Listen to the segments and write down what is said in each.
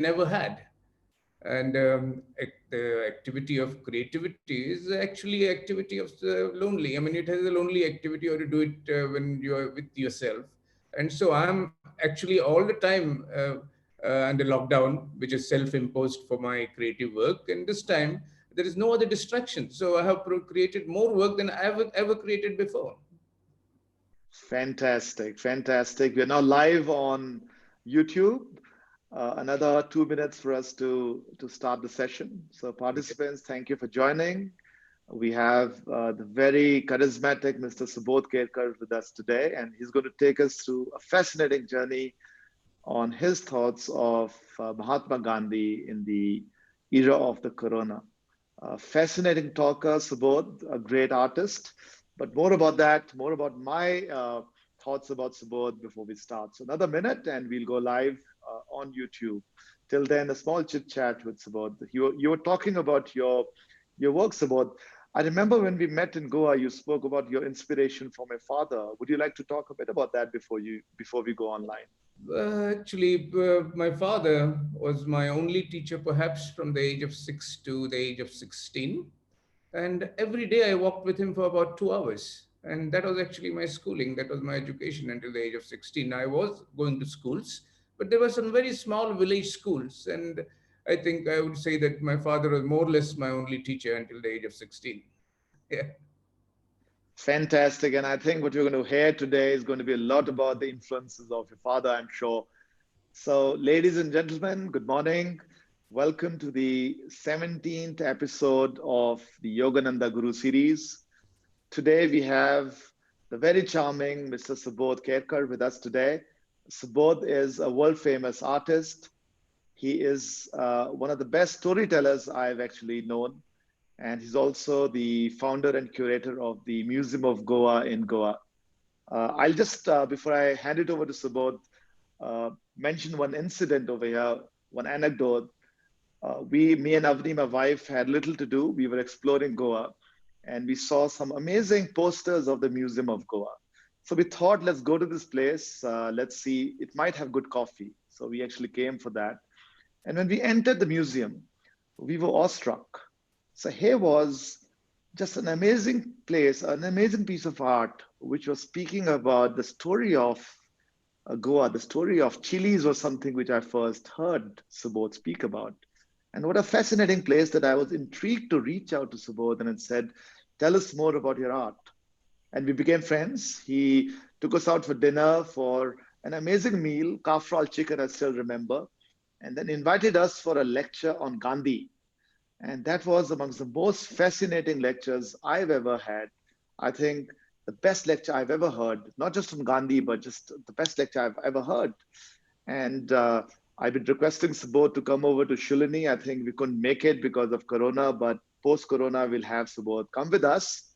never had. And the activity of creativity is actually activity of the lonely. I mean, it has a lonely activity, or to do it when you are with yourself. And so I'm actually all the time under lockdown, which is self-imposed for my creative work. And this time there is no other distraction. So I have created more work than I ever created before. Fantastic, fantastic. We're now live on YouTube. Another 2 minutes for us to start the session. So Okay. participants, thank you for joining. We have the very charismatic Mr. Subodh Kerkar with us today, and he's going to take us through a fascinating journey on his thoughts of Mahatma Gandhi in the era of the corona. Fascinating talker, Subodh, a great artist. But more about that, more about my thoughts about Subodh before we start. So another minute and we'll go live on YouTube. Till then, a small chit chat with Subodh. You were talking about your work, Subodh. I remember when we met in Goa, you spoke about your inspiration from your father. Would you like to talk a bit about that before we go online? Actually, my father was my only teacher, perhaps from the age of 6 to the age of 16. And every day I walked with him for about 2 hours. And that was actually my schooling. That was my education until the age of 16. I was going to schools, but there were some very small village schools. And I think I would say that my father was more or less my only teacher until the age of 16. Yeah. Fantastic. And I think what we're going to hear today is going to be a lot about the influences of your father, I'm sure. So, ladies and gentlemen, good morning. Welcome to the 17th episode of the Yogananda Guru series. Today we have the very charming Mr. Subodh Kerkar with us today. Subodh is a world famous artist. He is one of the best storytellers I've actually known. And he's also the founder and curator of the Museum of Goa in Goa. I'll just, before I hand it over to Subodh, mention one incident over here, one anecdote. Me and Avni, my wife, had little to do. We were exploring Goa and we saw some amazing posters of the Museum of Goa. So we thought, let's go to this place. Let's see, it might have good coffee. So we actually came for that. And when we entered the museum, we were awestruck. So here was just an amazing place, an amazing piece of art, which was speaking about the story of Goa, the story of chilies was something which I first heard Subodh speak about. And what a fascinating place that I was intrigued to reach out to Subodh and had said, tell us more about your art. And we became friends. He took us out for dinner for an amazing meal, kafral chicken, I still remember, and then invited us for a lecture on Gandhi. And that was amongst the most fascinating lectures I've ever had. I think the best lecture I've ever heard, not just on Gandhi, but just the best lecture I've ever heard. And I've been requesting Subodh to come over to Shoolini. I think we couldn't make it because of Corona, but post-Corona, we'll have Subodh come with us.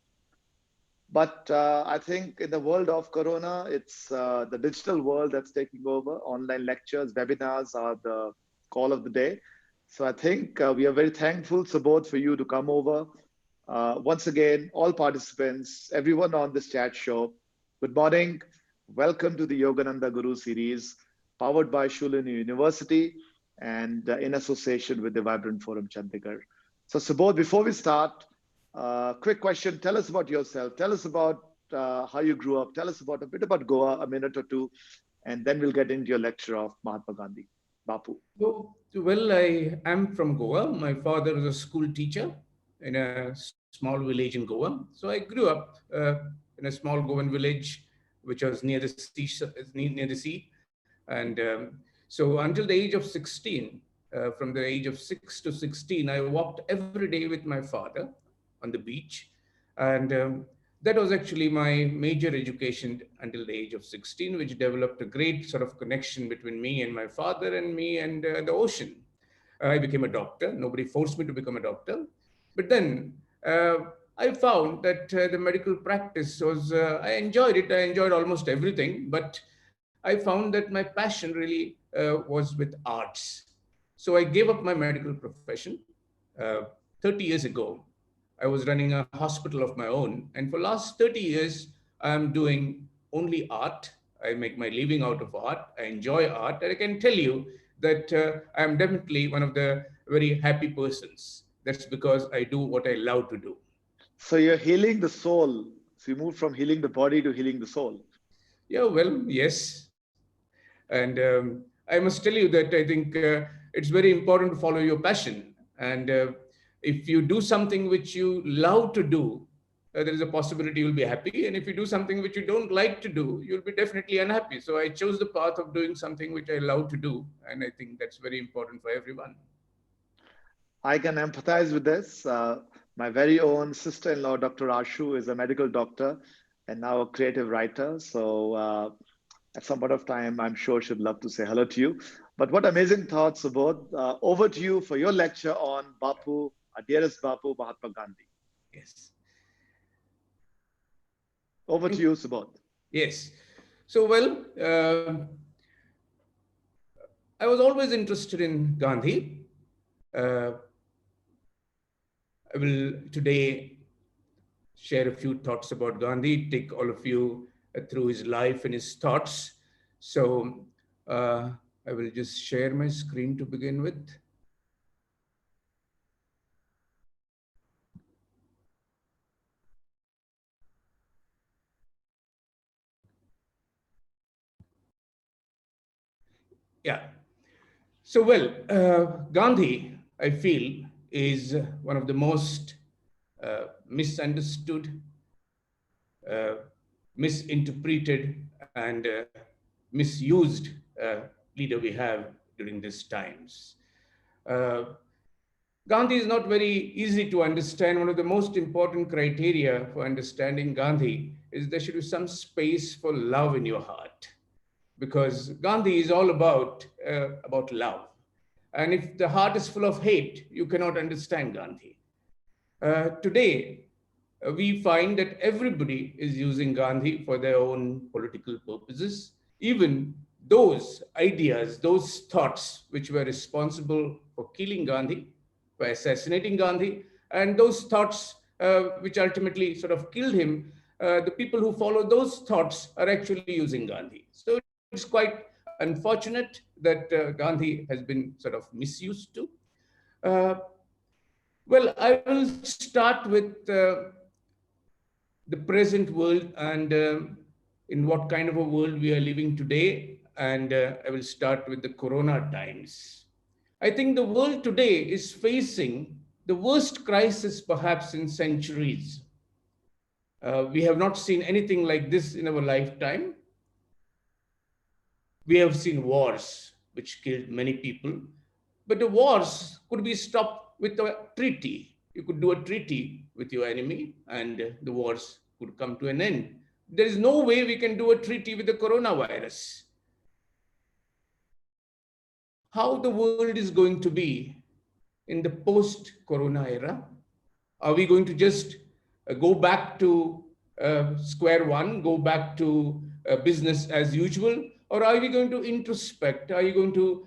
But I think in the world of Corona, it's the digital world that's taking over. Online lectures, webinars are the call of the day. So I think we are very thankful, Subodh, for you to come over. Once again, all participants, everyone on this chat show, good morning. Welcome to the Yogananda Guru series, powered by Shoolini University and in association with the Vibrant Forum Chandigarh. So Subodh, before we start, quick question. Tell us about yourself. Tell us about how you grew up. Tell us about a bit about Goa, a minute or two, and then we'll get into your lecture of Mahatma Gandhi. Bapu. Well, I am from Goa. My father was a school teacher in a small village in Goa. So I grew up in a small Goan village, which was near the sea, near the sea. And so until the age of 16, from the age of 6 to 16, I walked every day with my father on the beach. And that was actually my major education until the age of 16, which developed a great sort of connection between me and my father and me and the ocean. I became a doctor. Nobody forced me to become a doctor. But then I found that the medical practice was, I enjoyed it. I enjoyed almost everything. But I found that my passion really was with arts. So I gave up my medical profession uh, 30 years ago. I was running a hospital of my own. And for last 30 years, I'm doing only art. I make my living out of art. I enjoy art. And I can tell you that I'm definitely one of the very happy persons. That's because I do what I love to do. So you're healing the soul. So you moved from healing the body to healing the soul. Yeah, well, yes. And I must tell you that I think it's very important to follow your passion. And if you do something which you love to do, there is a possibility you'll be happy. And if you do something which you don't like to do, you'll be definitely unhappy. So I chose the path of doing something which I love to do. And I think that's very important for everyone. I can empathize with this. My very own sister-in-law, Dr. Ashu, is a medical doctor and now a creative writer. So at some point of time, I'm sure she'd love to say hello to you. But what amazing thoughts, Subodh. Over to you for your lecture on Bapu, our dearest Bapu, Mahatma Gandhi. Yes. Over to you, Subodh. Yes. So, well, I was always interested in Gandhi. Uh, I will today share a few thoughts about Gandhi, take all of you through his life and his thoughts. So, I will just share my screen to begin with. Yeah. So, well, Gandhi, I feel, is one of the most misunderstood, uh, misinterpreted, and misused leader we have during these times. Uh, Gandhi is not very easy to understand. One of the most important criteria for understanding Gandhi is there should be some space for love in your heart, because Gandhi is all about love. And if the heart is full of hate, you cannot understand Gandhi. Today, we find that everybody is using Gandhi for their own political purposes. Even those ideas, those thoughts which were responsible for killing Gandhi, for assassinating Gandhi, and those thoughts which ultimately sort of killed him, the people who follow those thoughts are actually using Gandhi. So it's quite unfortunate that Gandhi has been sort of misused too. Uh, well, I will start with the present world and in what kind of a world we are living today. And I will start with the Corona times. I think the world today is facing the worst crisis perhaps in centuries. We have not seen anything like this in our lifetime. We have seen wars which killed many people, but the wars could be stopped with a treaty. You could do a treaty with your enemy, and the wars could come to an end. There is no way we can do a treaty with the coronavirus. How the world is going to be in the post corona era? Are we going to just go back to square one, go back to business as usual? Or are we going to introspect? Are you going to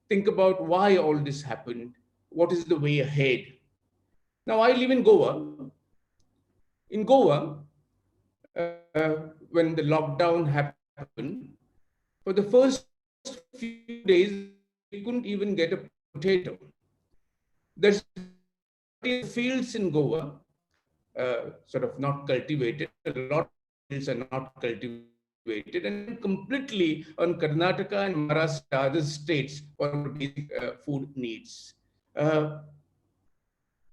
think about why all this happened? What is the way ahead? Now, I live in Goa. In Goa, when the lockdown happened, for the first few days, we couldn't even get a potato. There's majority of the fields in Goa sort of not cultivated. A lot of fields are not cultivated and depend completely on Karnataka and Maharashtra, other states, for our basic food needs.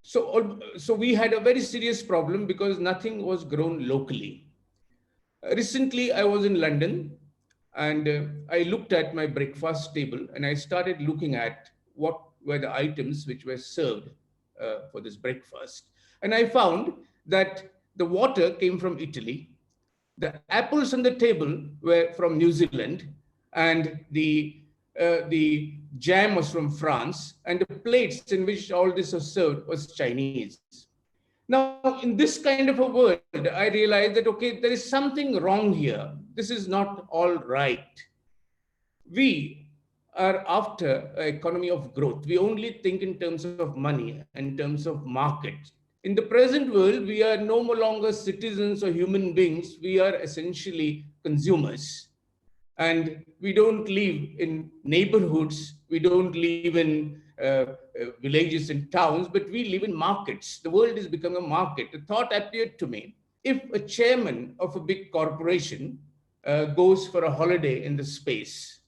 So we had a very serious problem because nothing was grown locally. Recently, I was in London and I looked at my breakfast table and I started looking at what were the items which were served for this breakfast. And I found that the water came from Italy, the apples on the table were from New Zealand, and the jam was from France, and the plates in which all this was served was Chinese. Now, in this kind of a world, I realized that, okay, there is something wrong here. This is not all right. We are after an economy of growth. We only think in terms of money, in terms of market. In the present world, we are no longer citizens or human beings. We are essentially consumers. And we don't live in neighborhoods We don't live in villages and towns, but we live in markets. The world is becoming a market. The thought appeared to me, if a chairman of a big corporation goes for a holiday in the space,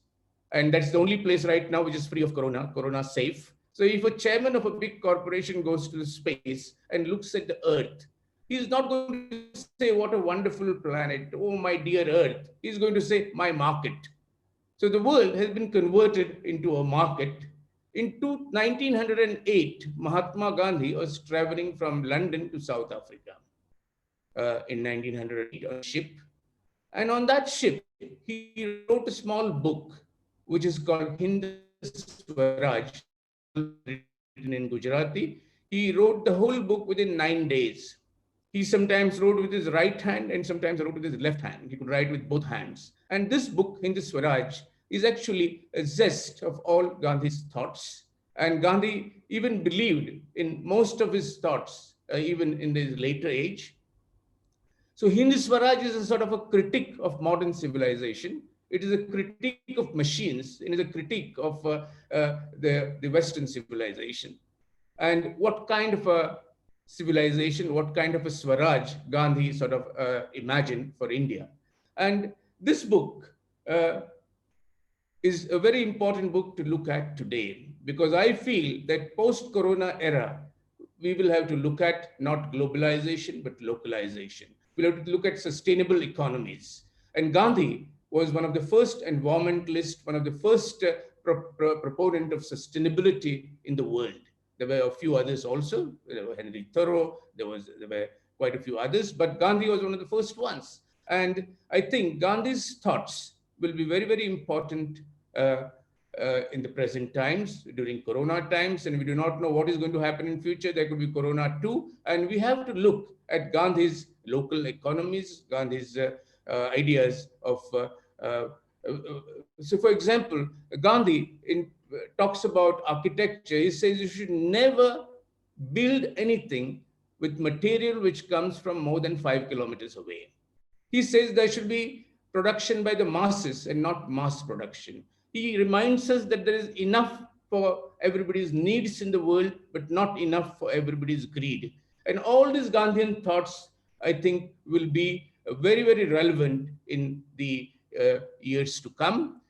and that's the only place right now which is free of corona safe. So if a chairman of a big corporation goes to the space and looks at the earth, he's not going to say, what a wonderful planet, oh my dear earth. He's going to say, my market. So the world has been converted into a market. In 1908, Mahatma Gandhi was traveling from London to South Africa in 1908 on a ship. And on that ship, he wrote a small book, which is called Hind Swaraj, written in Gujarati. He wrote the whole book within 9 days. He sometimes wrote with his right hand and sometimes wrote with his left hand. He could write with both hands. And this book, Hind Swaraj, is actually a zest of all Gandhi's thoughts. And Gandhi even believed in most of his thoughts, even in his later age. So Hind Swaraj is a sort of a critique of modern civilization. It is a critique of machines. It is a critique of the Western civilization. And what kind of a civilization, what kind of a Swaraj Gandhi sort of imagined for India. And this book is a very important book to look at today, because I feel that post-corona era, we will have to look at not globalization, but localization. We'll have to look at sustainable economies. And Gandhi was one of the first environmentalists, one of the first proponent of sustainability in the world. There were a few others also. There were Henry Thoreau, there were quite a few others, but Gandhi was one of the first ones. And I think Gandhi's thoughts will be very, very important in the present times, during corona times, and we do not know what is going to happen in future. There could be corona too, and we have to look at Gandhi's local economies, Gandhi's ideas of so for example, Gandhi talks about architecture. He says you should never build anything with material which comes from more than 5 kilometers away. He says there should be production by the masses and not mass production. He reminds us that there is enough for everybody's needs in the world, but not enough for everybody's greed. And all these Gandhian thoughts, I think, will be very, very relevant in the years to come.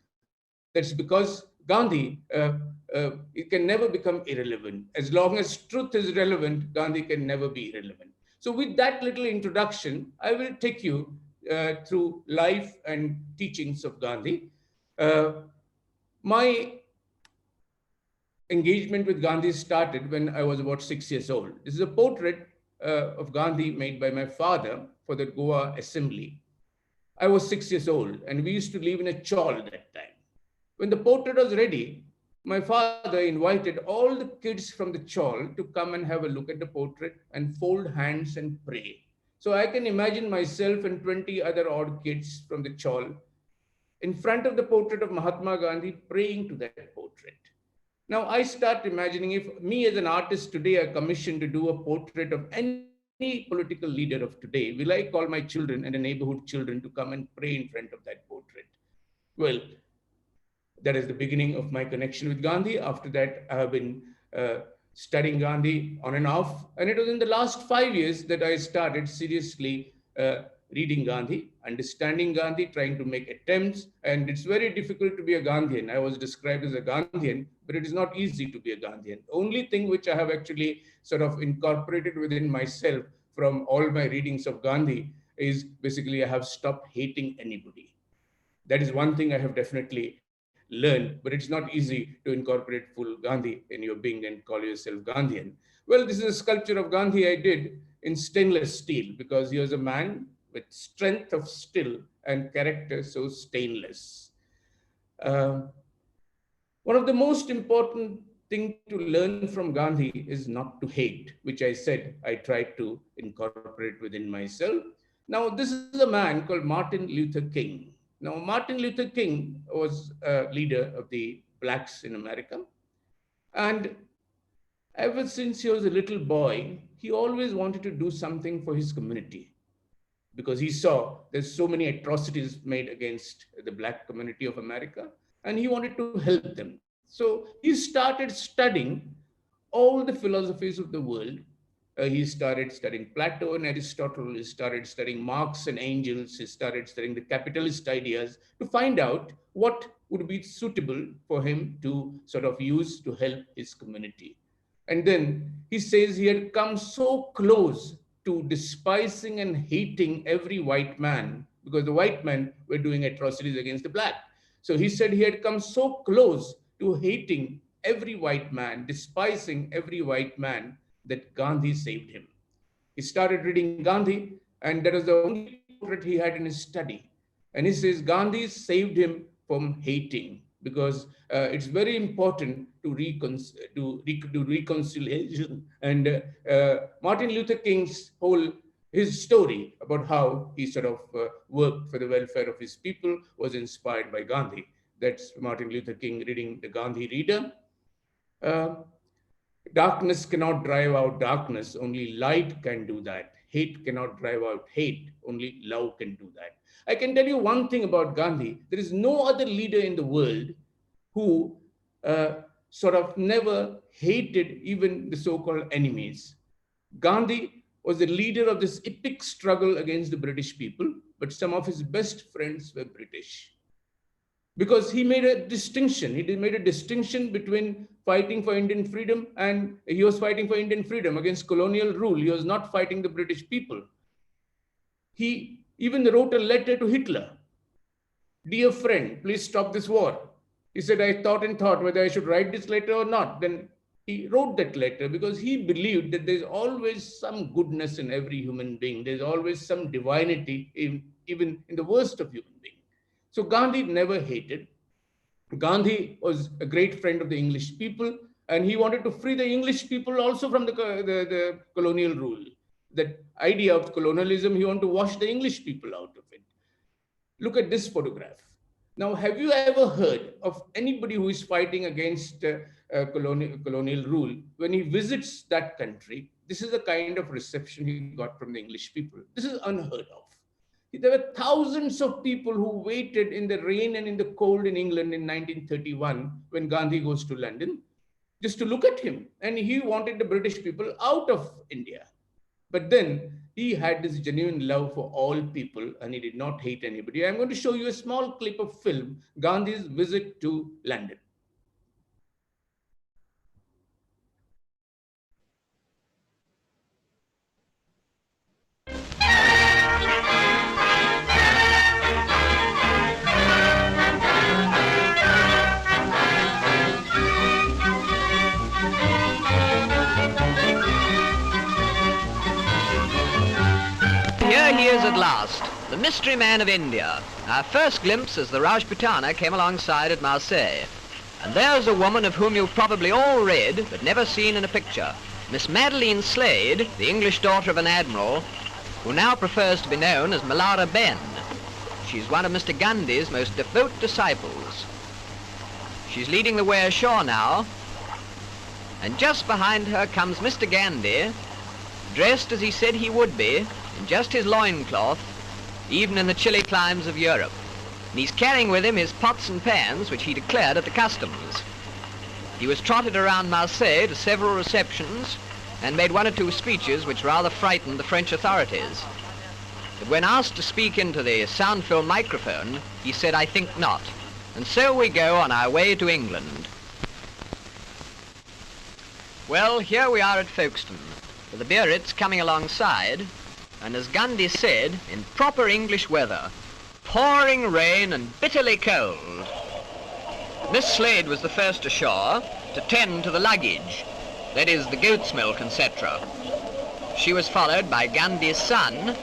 That's because Gandhi, it can never become irrelevant. As long as truth is relevant, Gandhi can never be irrelevant. So with that little introduction, I will take you through life and teachings of Gandhi. My engagement with Gandhi started when I was about 6 years old. This is a portrait of Gandhi made by my father for the Goa Assembly. I was 6 years old and we used to live in a chawl that time. When the portrait was ready, my father invited all the kids from the chawl to come and have a look at the portrait and fold hands and pray. So I can imagine myself and 20 other odd kids from the chawl in front of the portrait of Mahatma Gandhi praying to that portrait. Now I start imagining, if me as an artist today are commissioned to do a portrait of any political leader of today, will I call my children and the neighborhood children to come and pray in front of that portrait? Well, that is the beginning of my connection with Gandhi. After that, I have been studying Gandhi on and off. And it was in the last 5 years that I started seriously reading Gandhi, understanding Gandhi, trying to make attempts. And it's very difficult to be a Gandhian. I was described as a Gandhian, but it is not easy to be a Gandhian. The only thing which I have actually sort of incorporated within myself from all my readings of Gandhi is basically I have stopped hating anybody. That is one thing I have definitely learned, but it's not easy to incorporate full Gandhi in your being and call yourself Gandhian. Well, this is a sculpture of Gandhi I did in stainless steel, because he was a man with strength of steel and character so stainless. One of the most important thing to learn from Gandhi is not to hate, which I said I tried to incorporate within myself. Now, this is a man called Martin Luther King. Now, Martin Luther King was a leader of the blacks in America. And ever since he was a little boy, he always wanted to do something for his community, because he saw there's so many atrocities made against the black community of America, and he wanted to help them. So he started studying all the philosophies of the world. He started studying Plato and Aristotle. He started studying Marx and Engels. He started studying the capitalist ideas to find out what would be suitable for him to sort of use to help his community. And then he says he had come so close to despising and hating every white man because the white men were doing atrocities against the black. So he said he had come so close to hating every white man, despising every white man, that Gandhi saved him. He started reading Gandhi, and that was the only portrait he had in his study. And he says Gandhi saved him from hating because it's very important to reconciliation. And Martin Luther King's whole his story about how he sort of worked for the welfare of his people was inspired by Gandhi. That's Martin Luther King reading the Gandhi Reader. Uh, Darkness cannot drive out darkness, only light can do that. Hate cannot drive out hate, only love can do that. I can tell you one thing about Gandhi: there is no other leader in the world who sort of never hated even the so called enemies. Gandhi was the leader of this epic struggle against the British people, but some of his best friends were British because he made a distinction. He made a distinction between fighting for Indian freedom, and he was fighting for Indian freedom against colonial rule. He was not fighting the British people. He even wrote a letter to Hitler. Dear friend, please stop this war. He said, I thought and thought whether I should write this letter or not. Then he wrote that letter because he believed that there's always some goodness in every human being. There's always some divinity even in the worst of human beings. So Gandhi never hated. Gandhi was a great friend of the English people, and he wanted to free the English people also from the colonial rule. That idea of colonialism, he wanted to wash the English people out of it. Look at this photograph. Now, have you ever heard of anybody who is fighting against colonial rule? When he visits that country, this is the kind of reception he got from the English people. This is unheard of. There were thousands of people who waited in the rain and in the cold in England in 1931 when Gandhi goes to London just to look at him. And he wanted the British people out of India. But then he had this genuine love for all people and he did not hate anybody. I'm going to show you a small clip of film, Gandhi's visit to London. Here he is at last, the mystery man of India. Our first glimpse as the Rajputana came alongside at Marseille. And there's a woman of whom you've probably all read, but never seen in a picture. Miss Madeline Slade, the English daughter of an admiral, who now prefers to be known as Malara Ben. She's one of Mr. Gandhi's most devout disciples. She's leading the way ashore now. And just behind her comes Mr. Gandhi, dressed as he said he would be, in just his loincloth, even in the chilly climes of Europe. And he's carrying with him his pots and pans, which he declared at the customs. He was trotted around Marseille to several receptions and made one or two speeches which rather frightened the French authorities. But when asked to speak into the sound-filled microphone, he said, I think not. And so we go on our way to England. Well, here we are at Folkestone, with the Biarritz coming alongside, and as Gandhi said, in proper English weather, pouring rain and bitterly cold. Miss Slade was the first ashore to tend to the luggage, that is, the goat's milk, etc. She was followed by Gandhi's son,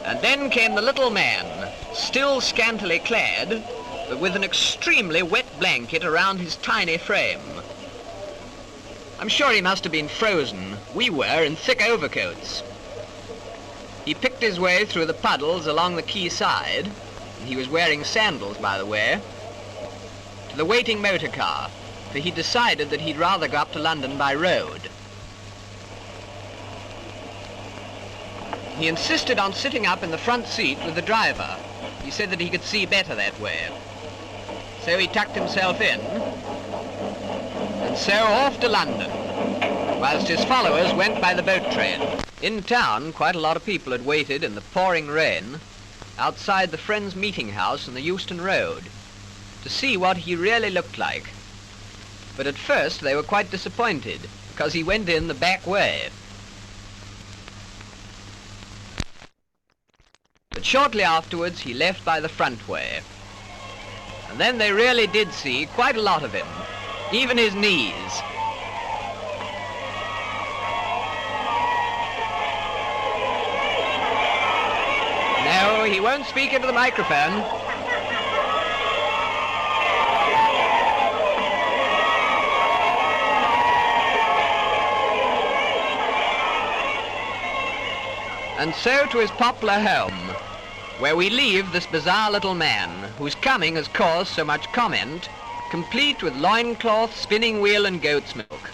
and then came the little man, still scantily clad, but with an extremely wet blanket around his tiny frame. I'm sure he must have been frozen. We were in thick overcoats. He picked his way through the puddles along the quay side, and he was wearing sandals, by the way, to the waiting motor car, for he decided that he'd rather go up to London by road. He insisted on sitting up in the front seat with the driver. He said that he could see better that way. So he tucked himself in and so off to London, whilst his followers went by the boat train. In town, quite a lot of people had waited in the pouring rain outside the Friends Meeting House on the Euston Road to see what he really looked like. But at first they were quite disappointed because he went in the back way. But shortly afterwards he left by the front way. And then they really did see quite a lot of him, even his knees. No, he won't speak into the microphone. And so to his poplar home, where we leave this bizarre little man, whose coming has caused so much comment, complete with loincloth, spinning wheel and goat's milk,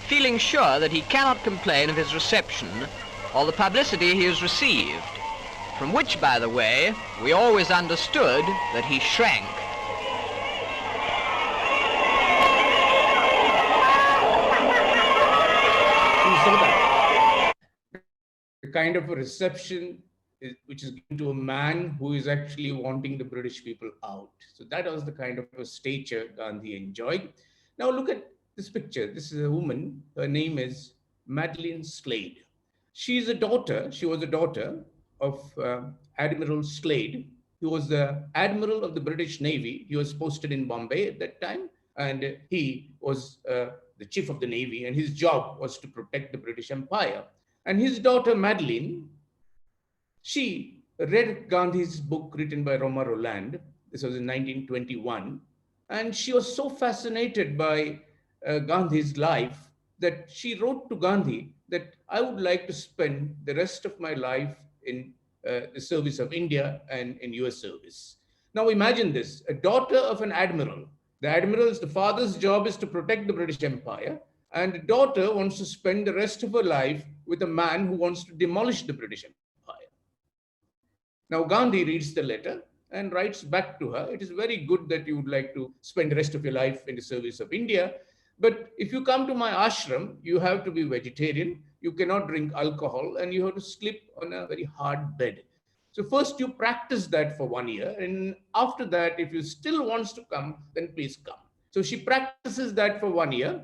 feeling sure that he cannot complain of his reception or the publicity he has received, from which, by the way, we always understood that he shrank. You saw that. The kind of a reception which is given to a man who is actually wanting the British people out. So that was the kind of a stature Gandhi enjoyed. Now look at this picture. This is a woman. Her name is Madeline Slade. She was a daughter of Admiral Slade. He was the Admiral of the British Navy. He was posted in Bombay at that time. And he was the Chief of the Navy. And his job was to protect the British Empire. And his daughter, Madeline, she read Gandhi's book written by Roma Rolland. This was in 1921. And she was so fascinated by Gandhi's life that she wrote to Gandhi that I would like to spend the rest of my life in the service of India and in US service. Now imagine this, a daughter of an admiral. The father's job is to protect the British Empire. And the daughter wants to spend the rest of her life with a man who wants to demolish the British Empire. Now Gandhi reads the letter and writes back to her, it is very good that you would like to spend the rest of your life in the service of India, but if you come to my ashram, you have to be vegetarian, you cannot drink alcohol, and you have to sleep on a very hard bed. So first you practice that for 1 year, and after that, if you still wants to come, then please come. So she practices that for 1 year,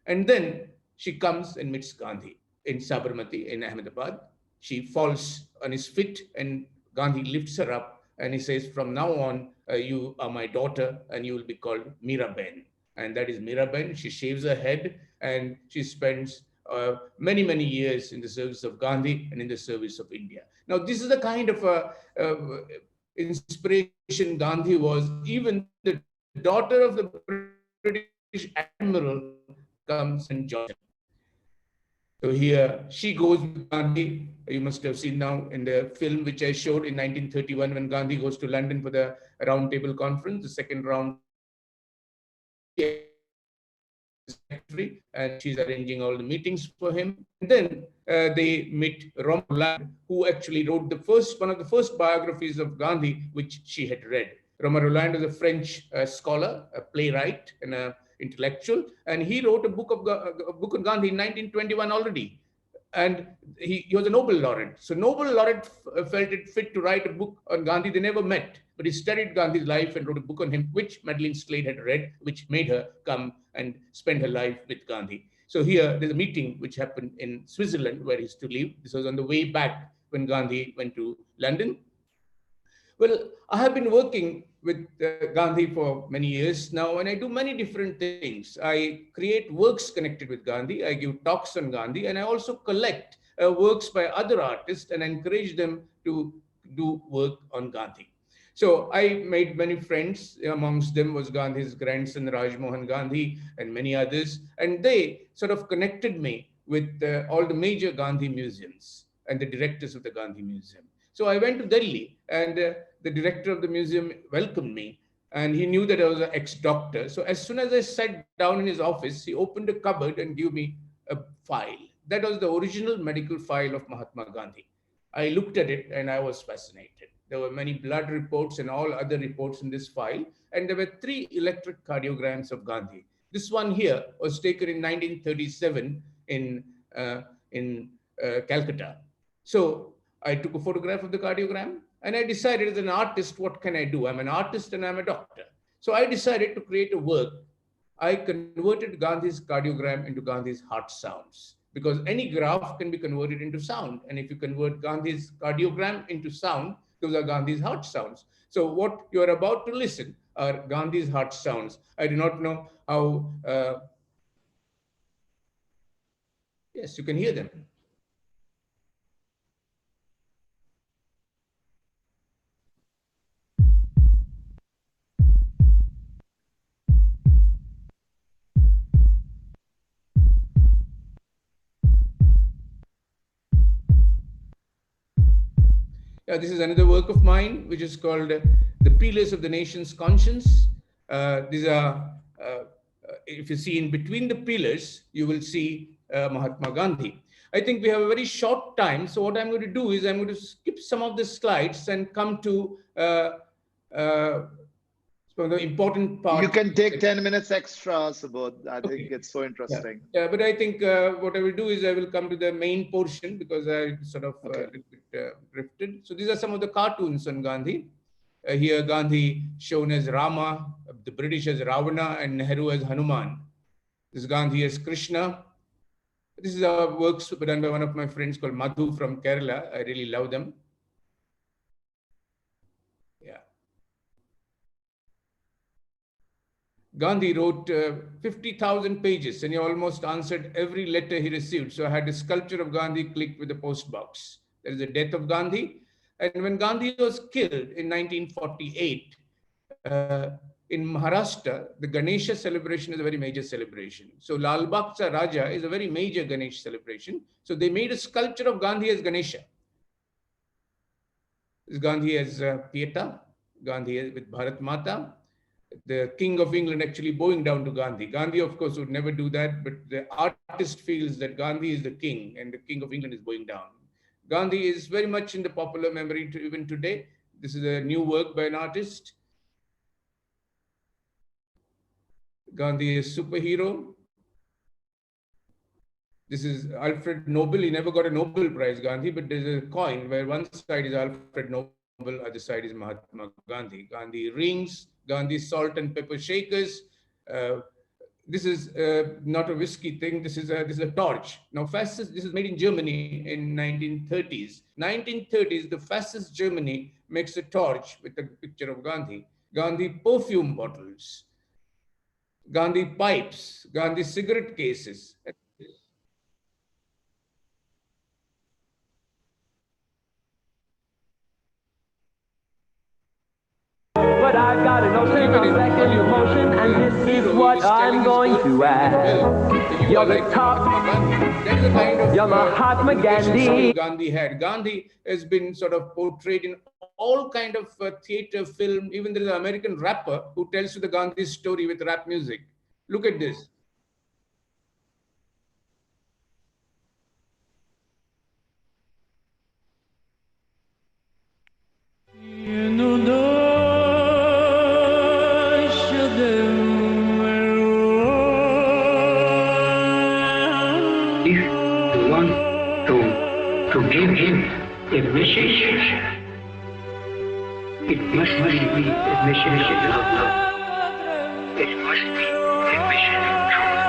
and then she comes and meets Gandhi in Sabarmati in Ahmedabad. She falls on his feet and Gandhi lifts her up and he says, from now on, you are my daughter and you will be called Miraben. And that is Miraben. She shaves her head and she spends many, many years in the service of Gandhi and in the service of India. Now, this is the kind of inspiration Gandhi was. Even the daughter of the British admiral comes and joins him. So here she goes with Gandhi. You must have seen now in the film which I showed in 1931 when Gandhi goes to London for the round table conference, the second round. And she's arranging all the meetings for him. And then they meet Roma Rolland, who actually wrote one of the first biographies of Gandhi, which she had read. Roma Rolland is a French scholar, a playwright, and an intellectual, and he wrote a book on Gandhi in 1921 already. And he was a Nobel laureate. So Nobel laureate felt it fit to write a book on Gandhi. They never met, but he studied Gandhi's life and wrote a book on him, which Madeline Slade had read, which made her come and spend her life with Gandhi. So here, there's a meeting which happened in Switzerland where he's to live. This was on the way back when Gandhi went to London. Well, I have been working with Gandhi for many years now, and I do many different things. I create works connected with Gandhi. I give talks on Gandhi, and I also collect works by other artists and encourage them to do work on Gandhi. So I made many friends. Amongst them was Gandhi's grandson, Rajmohan Gandhi, and many others. And they sort of connected me with all the major Gandhi museums and the directors of the Gandhi Museum. So I went to Delhi, and the director of the museum welcomed me, and he knew that I was an ex-doctor. So as soon as I sat down in his office, he opened a cupboard and gave me a file. That was the original medical file of Mahatma Gandhi. I looked at it and I was fascinated. There were many blood reports and all other reports in this file, and there were 3 electric cardiograms of Gandhi. This one here was taken in 1937 in Calcutta. So I took a photograph of the cardiogram and I decided, as an artist, what can I do? I'm an artist and I'm a doctor. So I decided to create a work. I converted Gandhi's cardiogram into Gandhi's heart sounds, because any graph can be converted into sound. And if you convert Gandhi's cardiogram into sound, those are Gandhi's heart sounds. So what you are about to listen are Gandhi's heart sounds. I do not know how, yes, you can hear them. This is another work of mine, which is called The Pillars of the Nation's Conscience. These are, if you see in between the pillars, you will see Mahatma Gandhi. I think we have a very short time. So what I'm going to do is I'm going to skip some of the slides and come to some of the important parts. You can take 10 minutes extra, Subodh. I think it's so interesting. Yeah, but I think what I will do is I will come to the main portion, because I sort of drifted. So these are some of the cartoons on Gandhi. Here Gandhi shown as Rama, the British as Ravana, and Nehru as Hanuman. This is Gandhi as Krishna. This is works done by one of my friends called Madhu from Kerala. I really love them. Yeah. Gandhi wrote 50,000 pages, and he almost answered every letter he received. So I had a sculpture of Gandhi clicked with the post box. There is the death of Gandhi. And when Gandhi was killed in 1948, in Maharashtra, the Ganesha celebration is a very major celebration. So Lal Bagh Raja is a very major Ganesh celebration. So they made a sculpture of Gandhi as Ganesha. This is Gandhi as Pieta, Gandhi with Bharat Mata. The King of England actually bowing down to Gandhi. Gandhi, of course, would never do that, but the artist feels that Gandhi is the king and the King of England is bowing down. Gandhi is very much in the popular memory even today. This is a new work by an artist. Gandhi is superhero. This is Alfred Nobel. He never got a Nobel Prize, Gandhi, but there's a coin where one side is Alfred Nobel, other side is Mahatma Gandhi. Gandhi rings, Gandhi salt and pepper shakers. This is not a whiskey thing. This is a torch. Now, fascist. This is made in Germany in 1930s. 1930s, the fascist Germany makes a torch with a picture of Gandhi. Gandhi perfume bottles, Gandhi pipes, Gandhi cigarette cases. But I've got an ocean of second emotion, and this is what I'm going to add. You're the top, you're Mahatma Gandhi. Gandhi had. Gandhi has been sort of portrayed in all kind of theater, film. Even there is an American rapper who tells you the Gandhi story with rap music. Look at this. To give him a message, it must be a message of love. It must be a message of truth.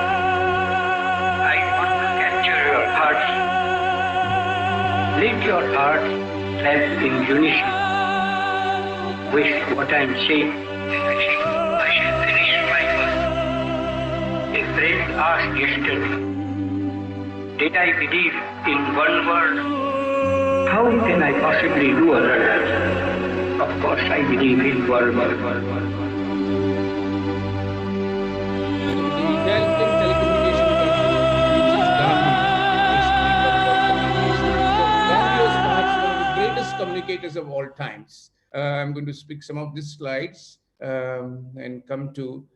I want to capture your heart. Let your heart clap in unison with what I am saying. I shall finish my work. A friend asked yesterday, did I believe in one word? How can I possibly do other? Of course, I believe in one word. Communicators of all times. I'm going to speak some of these slides and come to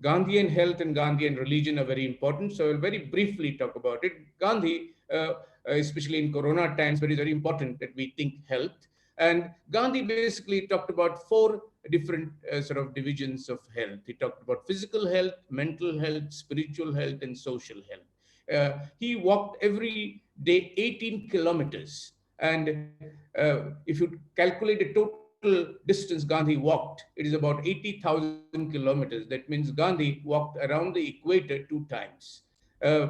Gandhian health and Gandhian religion are very important. So I'll very briefly talk about it. Gandhi, especially in Corona times, very, very important that we think health. And Gandhi basically talked about four different sort of divisions of health. He talked about physical health, mental health, spiritual health, and social health. He walked every day 18 kilometers. And if you calculate the total distance Gandhi walked, it is about 80,000 kilometers. That means Gandhi walked around the equator 2 times.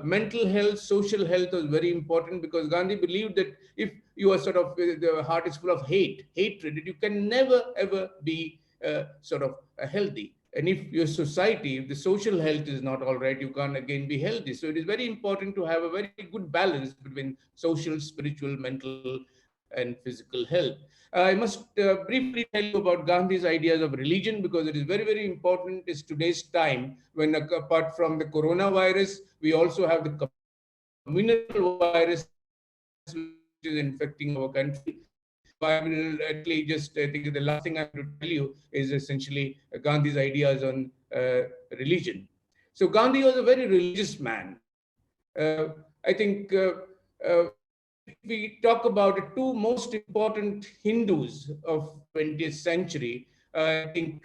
Mental health, social health was very important because Gandhi believed that if you are sort of, the heart is full of hatred, you can never ever be sort of healthy. And if your society, if the social health is not all right, you can't again be healthy. So it is very important to have a very good balance between social, spiritual, mental, and physical health. I must briefly tell you about Gandhi's ideas of religion because it is very, very important. It's today's time when, apart from the coronavirus, we also have the communal virus which is infecting our country. So I will actually just, I think the last thing I'm going to tell you is essentially Gandhi's ideas on religion. So Gandhi was a very religious man. I think if we talk about the two most important Hindus of 20th century, I think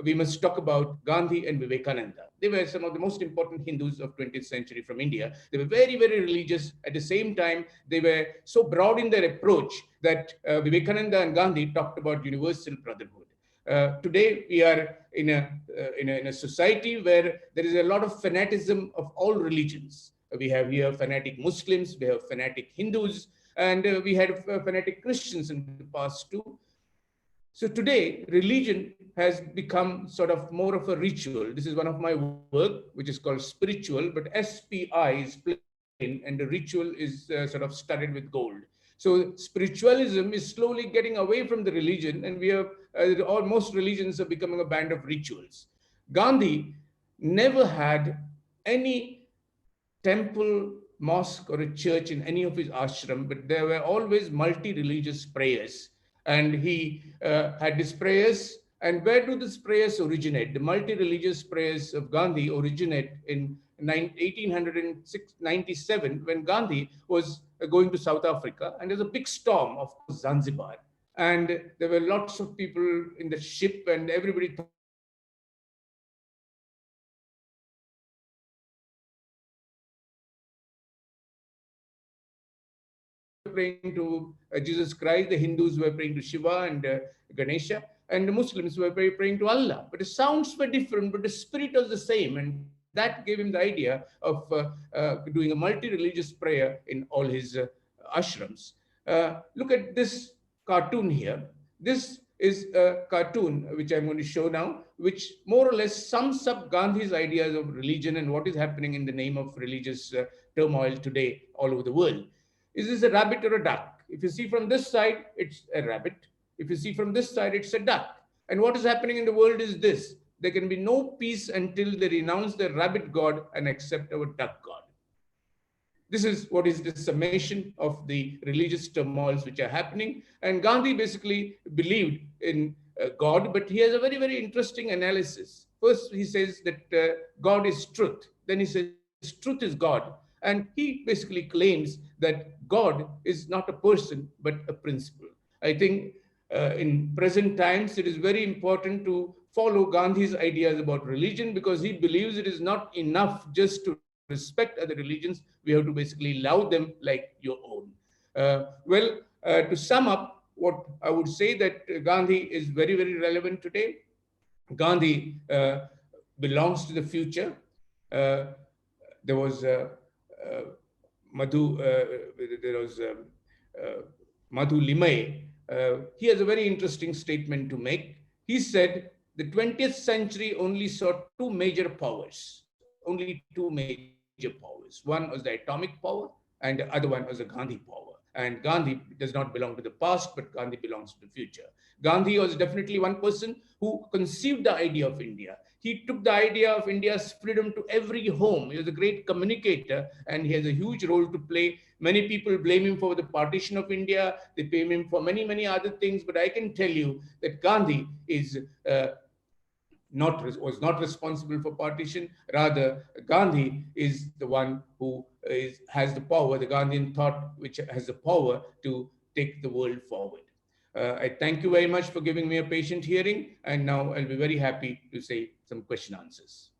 we must talk about Gandhi and Vivekananda. They were some of the most important Hindus of 20th century from India. They were very, very religious. At the same time, they were so broad in their approach that Vivekananda and Gandhi talked about universal brotherhood. Today, we are in a society where there is a lot of fanaticism of all religions. We have here fanatic Muslims, we have fanatic Hindus, and we had fanatic Christians in the past too. So today, religion has become sort of more of a ritual. This is one of my work, which is called Spiritual, but SPI is plain, and the ritual is sort of studded with gold. So spiritualism is slowly getting away from the religion, and we have almost religions are becoming a band of rituals. Gandhi never had any temple, mosque, or a church in any of his ashram, but there were always multi-religious prayers. And he had these prayers. And where do these prayers originate? The multi-religious prayers of Gandhi originate in 1897 when Gandhi was going to South Africa. And there's a big storm, of course, Zanzibar. And there were lots of people in the ship, and everybody thought that Gandhi was praying to Jesus Christ. And Muslims were praying to Jesus Christ, the Hindus were praying to Shiva and Ganesha, and the Muslims were praying to Allah. But the sounds were different, but the spirit was the same. And that gave him the idea of doing a multi-religious prayer in all his ashrams. Look at this cartoon here. This is a cartoon which I'm going to show now, which more or less sums up Gandhi's ideas of religion and what is happening in the name of religious turmoil today all over the world. Is this a rabbit or a duck? If you see from this side, it's a rabbit. If you see from this side, it's a duck. And what is happening in the world is this: there can be no peace until they renounce the rabbit god and accept our duck god. This is what is the summation of the religious turmoils which are happening. And Gandhi basically believed in God, but he has a very, very interesting analysis. First, he says that God is truth. Then he says truth is God. And he basically claims that God is not a person, but a principle. I think in present times, it is very important to follow Gandhi's ideas about religion because he believes it is not enough just to respect other religions. We have to basically love them like your own. To sum up, what I would say that Gandhi is very, very relevant today. Gandhi belongs to the future. There was Madhu. There was Madhu Limay. He has a very interesting statement to make. He said the 20th century only saw two major powers. Only two major powers. One was the atomic power, and the other one was the Gandhi power. And Gandhi does not belong to the past, but Gandhi belongs to the future. Gandhi was definitely one person who conceived the idea of India. He took the idea of India's freedom to every home. He was a great communicator, and he has a huge role to play. Many people blame him for the partition of India. They blame him for many, many other things. But I can tell you that Gandhi is was not responsible for partition. Rather, Gandhi is the one who has the power, the Gandhian thought, which has the power to take the world forward. I thank you very much for giving me a patient hearing, and now I'll be very happy to say some question answers.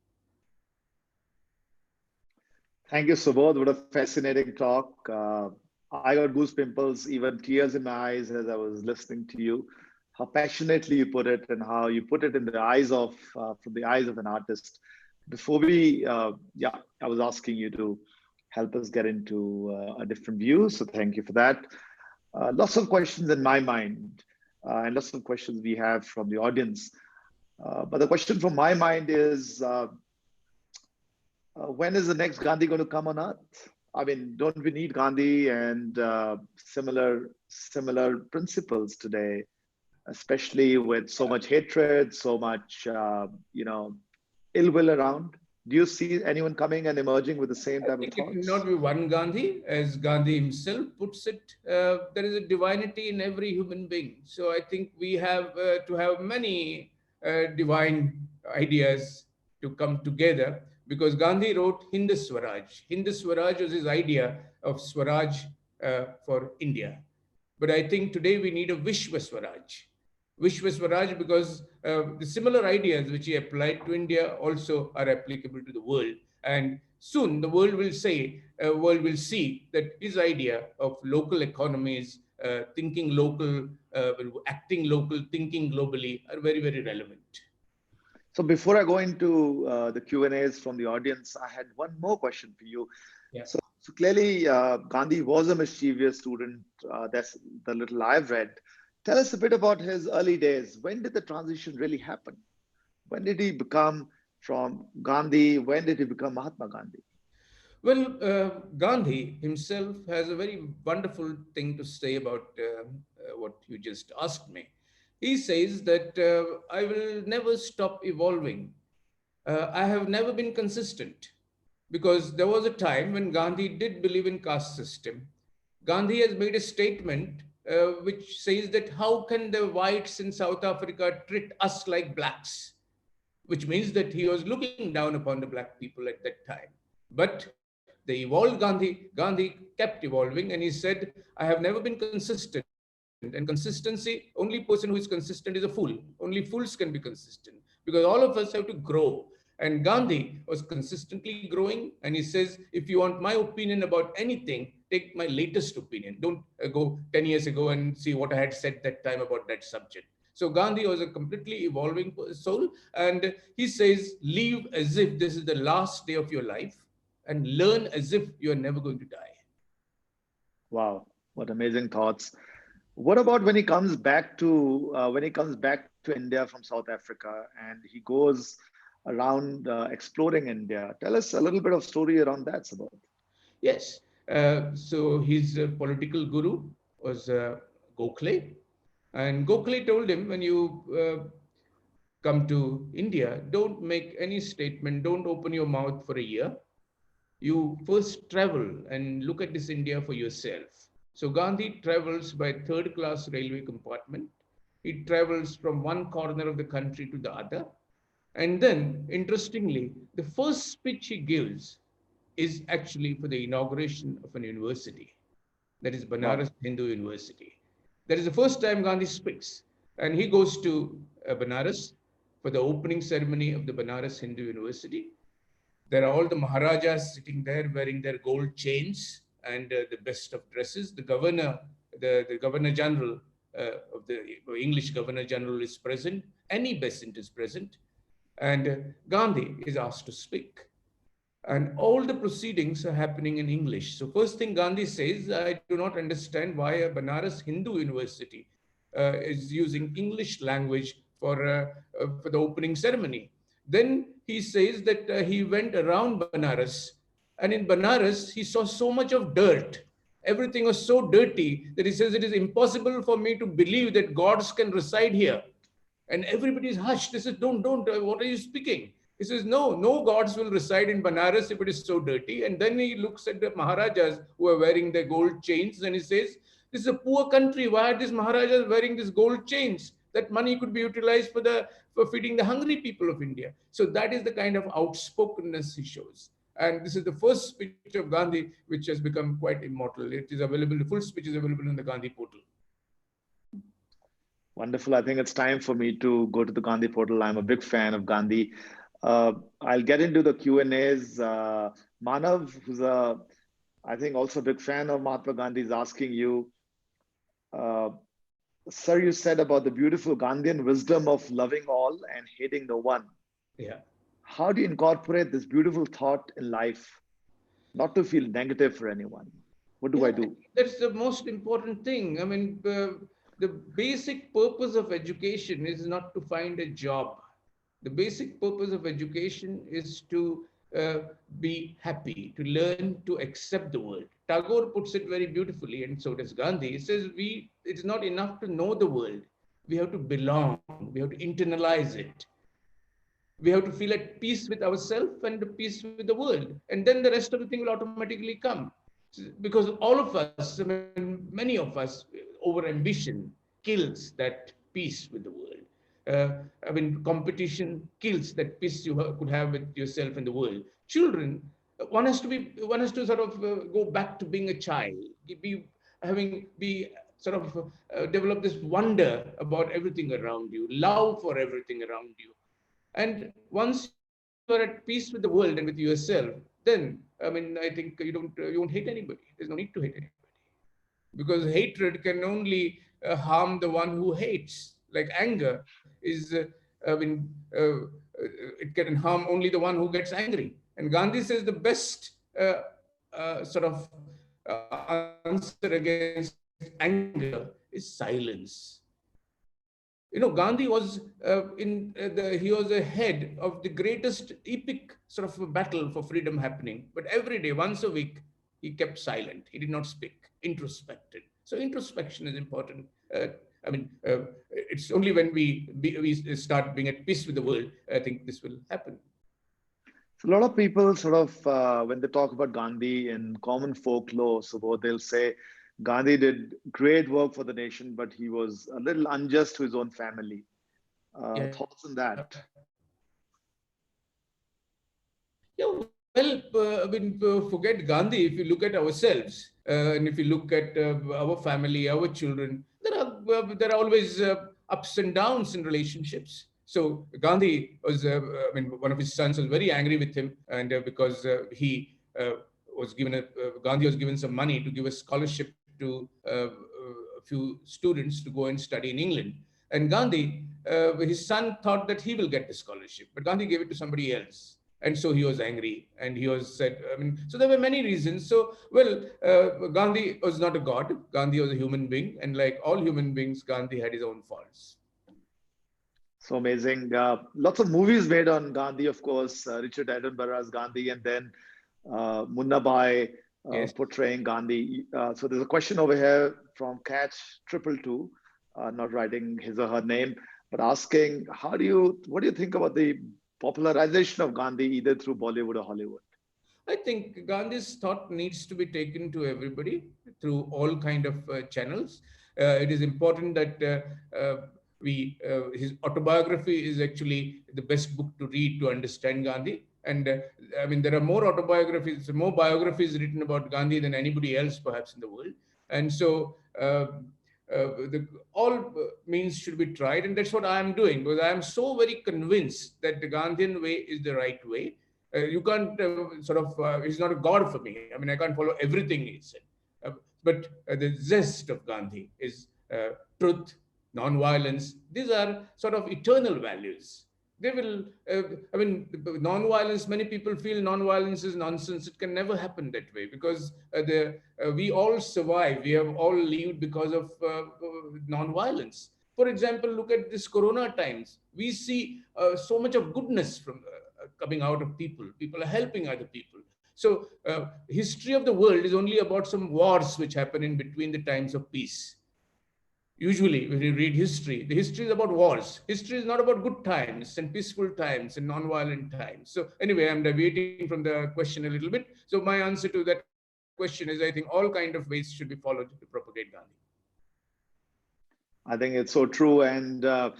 Thank you, Subodh. What a fascinating talk. I got goose pimples, even tears in my eyes as I was listening to you. How passionately you put it, and how you put it in the eyes of, from the eyes of an artist. Before we, yeah, I was asking you to help us get into a different view. So thank you for that. Lots of questions in my mind, and lots of questions we have from the audience. But the question from my mind is, when is the next Gandhi going to come on earth? I mean, don't we need Gandhi and similar principles today, especially with so much hatred, so much ill will around? Do you see anyone coming and emerging with the same type of It thoughts? will not be one Gandhi, as Gandhi himself puts it. There is a divinity in every human being. So I think we have to have many divine ideas to come together, because Gandhi wrote Hindu Swaraj. Hindu Swaraj was his idea of Swaraj for India. But I think today we need a Vishwa Swaraj. Vishwa Swaraj, because the similar ideas which he applied to India also are applicable to the world. And soon the world will see that his idea of local economies, thinking local, acting local, thinking globally are very, very relevant. So before I go into the Q&As from the audience, I had one more question for you. Yeah. So clearly, Gandhi was a mischievous student. That's the little I've read. Tell us a bit about his early days. When did the transition really happen? When did he become from Gandhi? When did he become Mahatma Gandhi? Well, Gandhi himself has a very wonderful thing to say about what you just asked me. He says that I will never stop evolving. I have never been consistent, because there was a time when Gandhi did believe in caste system. Gandhi has made a statement which says that how can the whites in South Africa treat us like blacks, which means that he was looking down upon the black people at that time. But they evolved Gandhi. Gandhi kept evolving, and he said, I have never been consistent. And consistency, only person who is consistent is a fool. Only fools can be consistent, because all of us have to grow. And Gandhi was consistently growing. And he says, if you want my opinion about anything, take my latest opinion. Don't go 10 years ago and see what I had said that time about that subject. So Gandhi was a completely evolving soul. And he says, live as if this is the last day of your life, and learn as if you are never going to die. Wow, what amazing thoughts. What about when he comes back to India from South Africa, and he goes around exploring India? Tell us a little bit of story around that, Subodh. Yes. So his political guru was Gokhale. And Gokhale told him, when you come to India, don't make any statement, don't open your mouth for a year. You first travel and look at this India for yourself. So Gandhi travels by third class railway compartment. He travels from one corner of the country to the other. And then, interestingly, the first speech he gives is actually for the inauguration of an university, that is Wow. Banaras Hindu University. That is the first time Gandhi speaks. And he goes to Banaras for the opening ceremony of the Banaras Hindu University. There are all the Maharajas sitting there wearing their gold chains and the best of dresses. The governor, the Governor General of the English Governor General is present. Annie Besant is present. And Gandhi is asked to speak. And all the proceedings are happening in English. So first thing Gandhi says, I do not understand why a Banaras Hindu University is using English language for the opening ceremony. Then he says that he went around Banaras, and in Banaras, he saw so much of dirt. Everything was so dirty that he says it is impossible for me to believe that gods can reside here. And everybody is hushed. They said, don't, what are you speaking? He says, no gods will reside in Banaras if it is so dirty. And then he looks at the Maharajas who are wearing their gold chains, and he says, this is a poor country. Why are these Maharajas wearing these gold chains? That money could be utilized for feeding the hungry people of India. So that is the kind of outspokenness he shows. And this is the first speech of Gandhi, which has become quite immortal. It is available, the full speech is available in the Gandhi portal. Wonderful. I think it's time for me to go to the Gandhi portal. I'm a big fan of Gandhi. I'll get into the Q&As. Manav, who's I think also a big fan of Mahatma Gandhi, is asking you, uh, sir, you said about the beautiful Gandhian wisdom of loving all and hating no one. Yeah. How do you incorporate this beautiful thought in life, not to feel negative for anyone? What do I Yeah, do? that's the most important thing. I mean, the basic purpose of education is not to find a job. The basic purpose of education is to uh, be happy, to learn to accept the world. Tagore puts it very beautifully, and so does Gandhi. He says it's not enough to know the world. We have to belong. We have to internalize it. We have to feel at peace with ourselves and at peace with the world, and then the rest of the thing will automatically come, because all of us, I mean, many of us, over ambition kills that peace with the world. I mean, competition kills that peace you could have with yourself and the world. Children, one has to sort of go back to being a child, be be sort of develop this wonder about everything around you, love for everything around you. And once you are at peace with the world and with yourself, then I mean, I think you won't hate anybody. There's no need to hate anybody, because hatred can only harm the one who hates. Like anger is, I mean, it can harm only the one who gets angry. And Gandhi says the best sort of answer against anger is silence. Gandhi was he was ahead of the greatest epic sort of a battle for freedom happening. But every day, once a week, he kept silent. He did not speak, introspected. So introspection is important. I mean, it's only when we start being at peace with the world, I think this will happen. So a lot of people sort of, when they talk about Gandhi in common folklore, so they'll say Gandhi did great work for the nation, but he was a little unjust to his own family. Yeah. Thoughts on that? Yeah, well, I mean, forget Gandhi. If you look at ourselves, and if you look at our family, our children, there are always ups and downs in relationships. So Gandhi was, I mean, one of his sons was very angry with him, and because he was given Gandhi was given some money to give a scholarship to a few students to go and study in England. And Gandhi, his son thought that he will get the scholarship, but Gandhi gave it to somebody else. And so he was angry, and he was said, I mean, so there were many reasons. So, well, Gandhi was not a god. Gandhi was a human being. And like all human beings, Gandhi had his own faults. So amazing. Lots of movies made on Gandhi, of course, Richard Attenborough's Gandhi, and then Munna Bhai Yes. portraying Gandhi. So there's a question over here from Catch 222, not writing his or her name, but asking, what do you think about the popularization of Gandhi either through Bollywood or Hollywood? I think Gandhi's thought needs to be taken to everybody through all kind of channels. It is important that his autobiography is actually the best book to read to understand Gandhi. And I mean, there are more biographies written about Gandhi than anybody else perhaps in the world. And so all means should be tried, and that's what I am doing, because I am so very convinced that the Gandhian way is the right way. You can't he's not a god for me. I mean, I can't follow everything he said. But the zest of Gandhi is truth, non-violence. These are sort of eternal values. They will, I mean, non-violence, many people feel non-violence is nonsense. It can never happen that way, because we all survive. We have all lived because of non-violence. For example, look at this Corona times. We see so much of goodness from coming out of people. People are helping other people. So history of the world is only about some wars which happen in between the times of peace. Usually, when you read history, the history is about wars. History is not about good times and peaceful times and non-violent times. So anyway, I'm deviating from the question a little bit. So my answer to that question is, I think all kind of ways should be followed to propagate Gandhi. I think it's so true. And a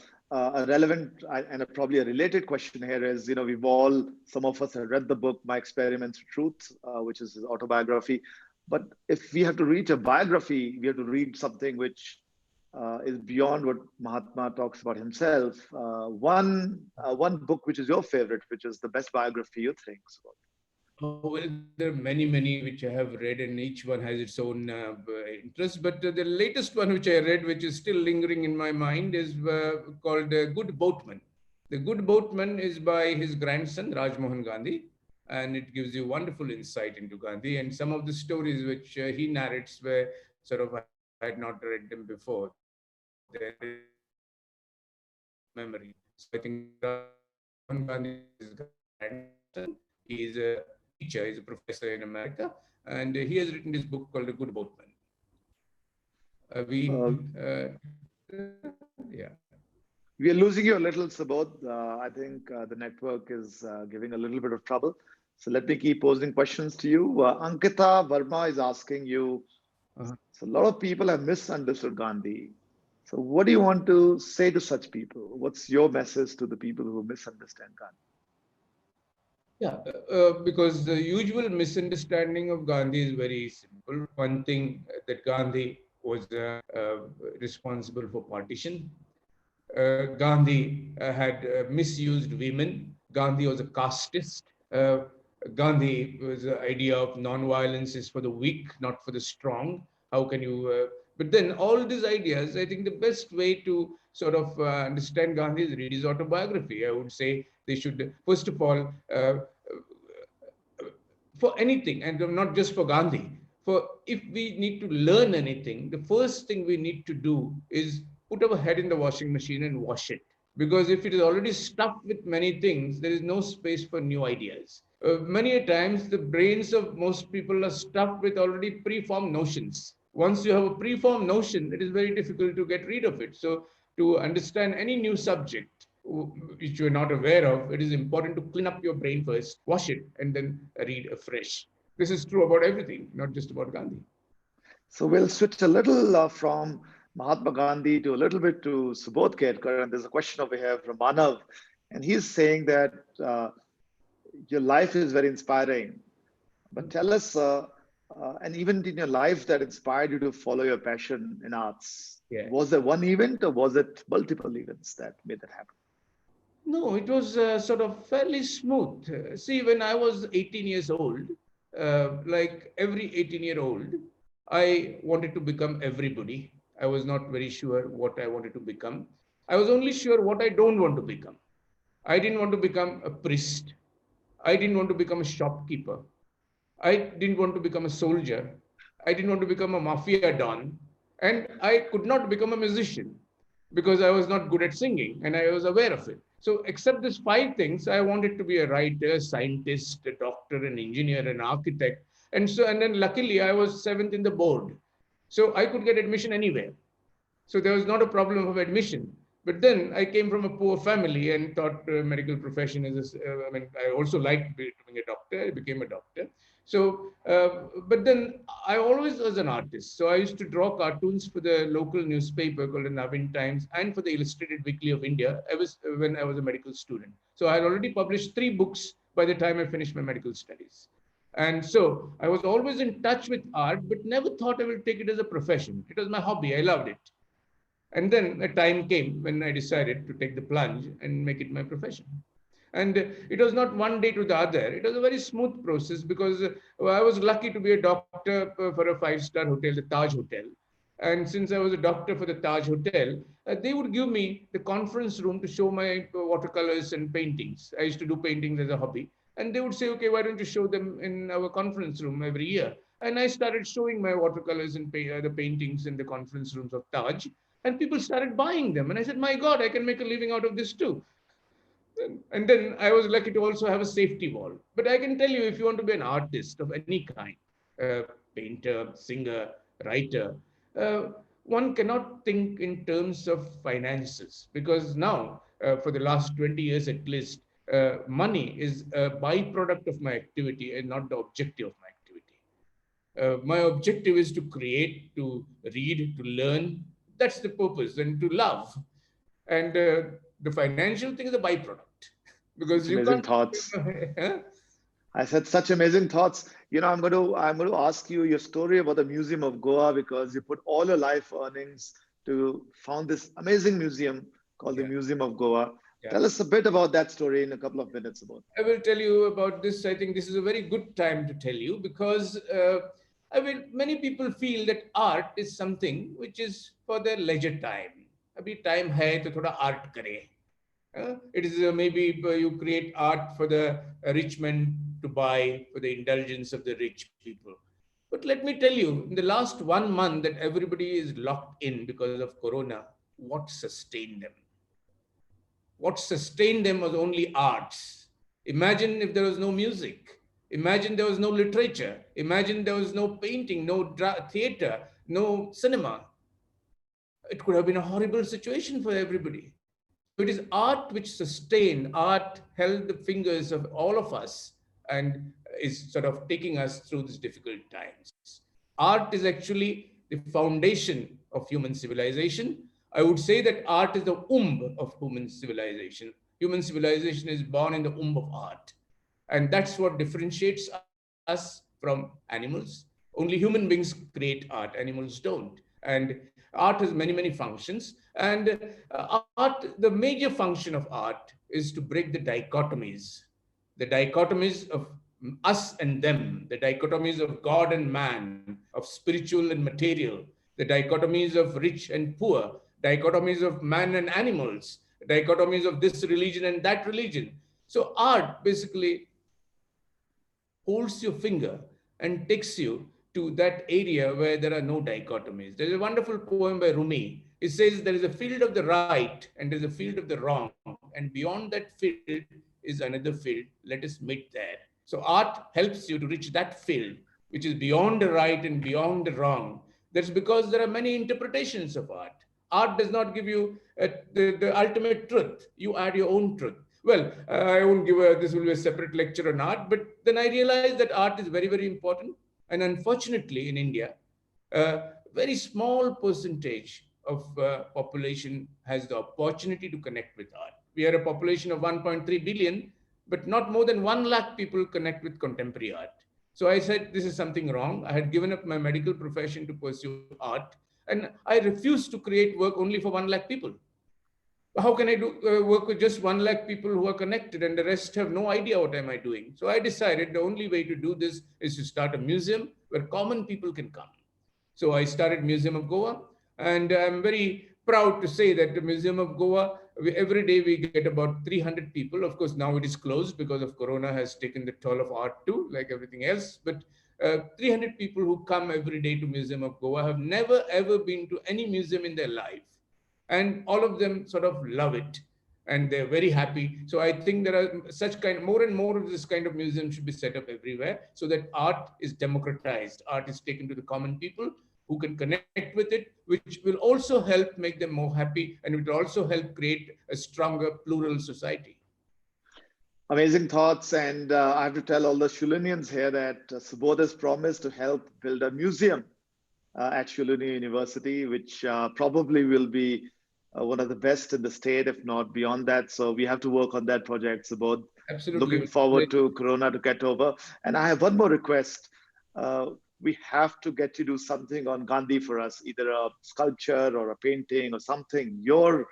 relevant and probably a related question here is, some of us have read the book, My Experiments with Truth, which is his autobiography. But if we have to read a biography, we have to read something which is beyond what Mahatma talks about himself. One book which is your favorite, which is the best biography you think, Subodh? Oh, well, there are many, many which I have read, and each one has its own interest. But the latest one which I read, which is still lingering in my mind, is called Good Boatman. The Good Boatman is by his grandson, Rajmohan Gandhi, and it gives you wonderful insight into Gandhi. And some of the stories which he narrates were sort of, I had not read them before. They're memory. So I think Rajmohan Gandhi is his grandson. He is a teacher, he's a professor in America, and he has written this book called The Good Boatman. Yeah. We are losing you a little, Subodh. I think the network is giving a little bit of trouble. So let me keep posing questions to you. Ankita Verma is asking you, so a lot of people have misunderstood Gandhi. So what do you want to say to such people? What's your message to the people who misunderstand Gandhi? Yeah, because the usual misunderstanding of Gandhi is very simple. One thing that Gandhi was responsible for partition. Gandhi had misused women. Gandhi was a casteist. Gandhi was the idea of non-violence is for the weak, not for the strong. How can you? But then all these ideas, I think the best way to sort of understand Gandhi is read his autobiography. I would say they should, first of all, for anything, and not just for Gandhi, for if we need to learn anything, the first thing we need to do is put our head in the washing machine and wash it. Because if it is already stuffed with many things, there is no space for new ideas. Many a times, the brains of most people are stuffed with already preformed notions. Once you have a preformed notion, it is very difficult to get rid of it. So, to understand any new subject which you are not aware of, it is important to clean up your brain first, wash it, and then read afresh. This is true about everything, not just about Gandhi. So we'll switch a little from Mahatma Gandhi to a little bit to Subodh Kerkar. And there's a question over here from Manav. And he's saying that your life is very inspiring. But tell us an event in your life that inspired you to follow your passion in arts. Yeah. Was there one event or was it multiple events that made that happen? No, it was sort of fairly smooth. See, when I was 18 years old, like every 18-year-old, I wanted to become everybody. I was not very sure what I wanted to become. I was only sure what I don't want to become. I didn't want to become a priest. I didn't want to become a shopkeeper. I didn't want to become a soldier. I didn't want to become a mafia don. And I could not become a musician because I was not good at singing and I was aware of it. So, except these five things, I wanted to be a writer, scientist, a doctor, an engineer, an architect. And then luckily, I was seventh in the board. So, I could get admission anywhere. So, there was not a problem of admission. But then I came from a poor family and thought medical profession is, I also liked becoming a doctor. I became a doctor. So, but then I always was an artist. So I used to draw cartoons for the local newspaper called the Navin Times and for the Illustrated Weekly of India. When I was a medical student. So I had already published 3 books by the time I finished my medical studies. And so I was always in touch with art, but never thought I would take it as a profession. It was my hobby. I loved it. And then a time came when I decided to take the plunge and make it my profession. And it was not one day to the other. It was a very smooth process because I was lucky to be a doctor for a 5-star hotel, the Taj Hotel. And since I was a doctor for the Taj Hotel, they would give me the conference room to show my watercolors and paintings. I used to do paintings as a hobby. And they would say, okay, why don't you show them in our conference room every year? And I started showing my watercolors and the paintings in the conference rooms of Taj. And people started buying them. And I said, my God, I can make a living out of this too. And then I was lucky to also have a safety wall. But I can tell you, if you want to be an artist of any kind, painter, singer, writer, one cannot think in terms of finances. Because now, for the last 20 years at least, money is a byproduct of my activity and not the objective of my activity. My objective is to create, to read, to learn. That's the purpose, and to love. And the financial thing is a byproduct. Because you amazing can't. Thoughts. I said such amazing thoughts. You know, I'm going to ask you your story about the Museum of Goa because you put all your life earnings to found this amazing museum called the Yeah. Museum of Goa. Yeah. Tell us a bit about that story in a couple of minutes, Subodh. I will tell you about this. I think this is a very good time to tell you because many people feel that art is something which is for their leisure time. अभी time है तो थोड़ा art करे. It is maybe you create art for the rich men to buy for the indulgence of the rich people. But let me tell you, in the last 1 month that everybody is locked in because of Corona, what sustained them? What sustained them was only arts. Imagine if there was no music. Imagine there was no literature. Imagine there was no painting, no theater, no cinema. It could have been a horrible situation for everybody. So it is art which sustained, art held the fingers of all of us and is sort of taking us through these difficult times. Art is actually the foundation of human civilization. I would say that art is the womb of human civilization. Human civilization is born in the womb of art. And that's what differentiates us from animals. Only human beings create art, animals don't. And art has many, many functions. And the major function of art is to break the dichotomies of us and them, the dichotomies of God and man, of spiritual and material, the dichotomies of rich and poor, dichotomies of man and animals, dichotomies of this religion and that religion. So art basically holds your finger and takes you to that area where there are no dichotomies. There's a wonderful poem by Rumi. It says there is a field of the right and there's a field of the wrong, and beyond that field is another field. Let us meet there. So art helps you to reach that field, which is beyond the right and beyond the wrong. That's because there are many interpretations of art. Art does not give you the ultimate truth. You add your own truth. Well, I won't this will be a separate lecture on art, but then I realized that art is very, very important. And unfortunately, in India, a very small percentage of population has the opportunity to connect with art. We are a population of 1.3 billion, but not more than 1 lakh people connect with contemporary art. So I said, this is something wrong. I had given up my medical profession to pursue art, and I refused to create work only for 1 lakh people. How can I do work with just 1 lakh people who are connected and the rest have no idea what am I doing? So I decided the only way to do this is to start a museum where common people can come. So I started Museum of Goa, and I'm very proud to say that the Museum of Goa, every day we get about 300 people. Of course, now it is closed because of Corona has taken the toll of art too, like everything else. But 300 people who come every day to Museum of Goa have never ever been to any museum in their life. And all of them sort of love it and they're very happy. So I think there are more and more of this kind of museums should be set up everywhere so that art is democratized. Art is taken to the common people who can connect with it, which will also help make them more happy, and it will also help create a stronger plural society. Amazing thoughts. And I have to tell all the Shoolinians here that Subodh has promised to help build a museum at Shoolini University, which probably will be one of the best in the state, if not beyond that. So we have to work on that project, Subodh. Absolutely. Looking forward to Corona to get over. And I have one more request. We have to get you to do something on Gandhi for us, either a sculpture or a painting or something, your